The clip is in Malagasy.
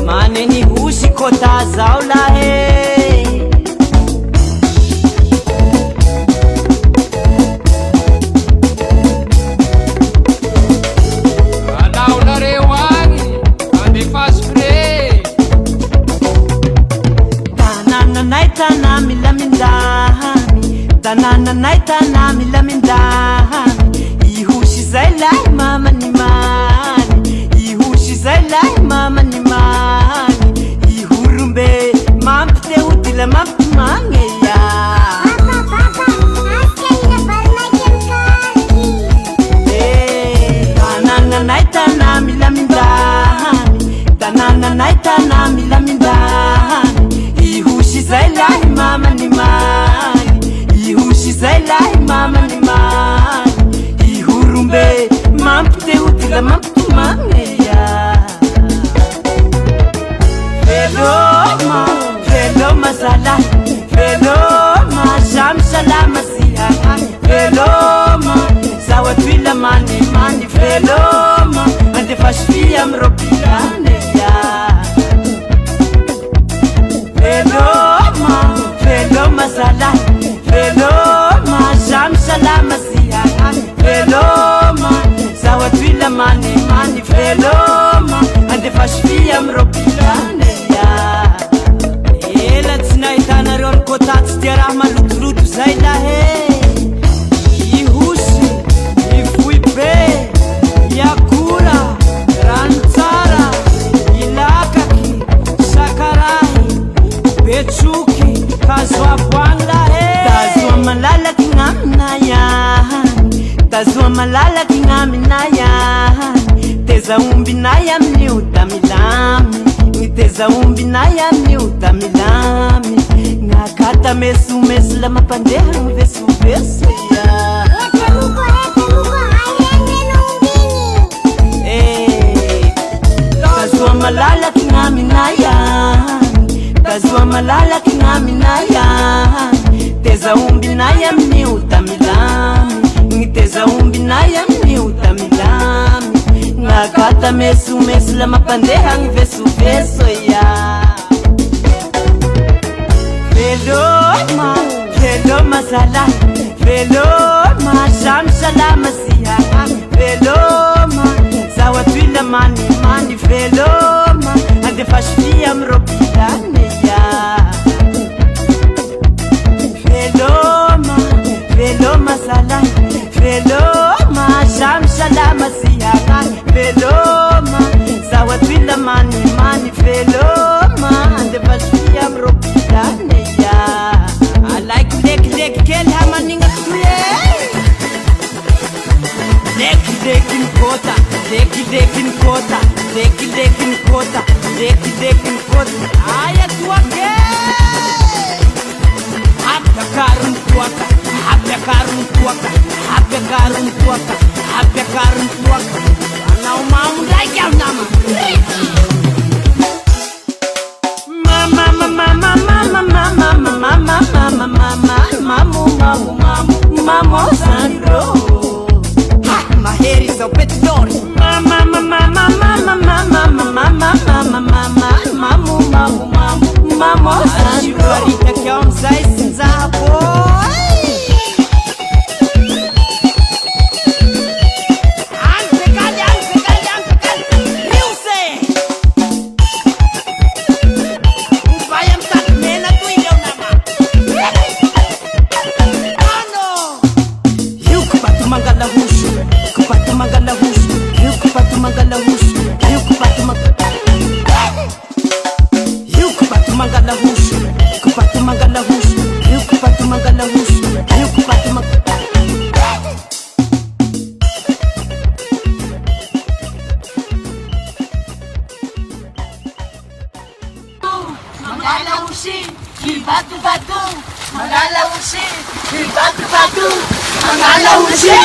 Maneni husi kota zao lahe Anaula rewani ande paspre Tanana naitana milamindahani Tanana naitana milamindahani Ihushi zailai mama ni mani Ihushi zailai mama ni mani Ihurumbe mampte utila mampte mangeya Tanana naitana milamindahani Tanana naitana milamindahani Ihushi zailai mama ni mani Ihushi zailai mama ni mani Ihurumbe mampte utila mampte mangeya Veloma, veloma zala Veloma, sham shalama siha Veloma, sawa twila mani mani Veloma, ande fashfia mropilane ya Veloma, veloma zala Veloma, sham shalama siha Veloma, sawa twila mani mani Veloma, ande fashfia mropilane Ela tsinaitana reo kotatsy tia raha malotoloto zay lahe Ihosy, ivoy be, iakora, rano tsara, ilakaky, sakarahy, betsoky, kazo aboany lahe Tazoa malalaky gn'aminay Tazoa malalaky gn'aminay Teza ombinay amin'io da milamy Teza ombinay amin'io da milamy Gn'akata mesomeso la mampandeha mivesoveso ya Tazoa malalaky gn'aminay Tazoa malalaky gn'aminay Teza ombinay amin'io da milamy Teza ombinay amin'io da milamy Gn'akata mesomeso la mampandeha mivesoveso ya Veloma, veloma zala Veloma, sham shalama siha Veloma, sawa twila mani mani Veloma, ande fashfia mropilane ya Veloma, veloma zala Veloma, sham shalama siha Veloma, sawa twila mani mani Veloma, ande fashfia mropilane I like lek kel hamaninga tuye Lek kota Lek kota Lek kota Lek kota Aya tuake Habya karun tuaka Habya karun tuaka Habya karun tuaka Habya karun tuaka Ana umamu like ya nama Mama mama mama mama mama mama mama mama Sandro Maheri sa petidor Mama mama mama mama mama mama Sandro Arita kya umsai sinza boy Magalaw siya!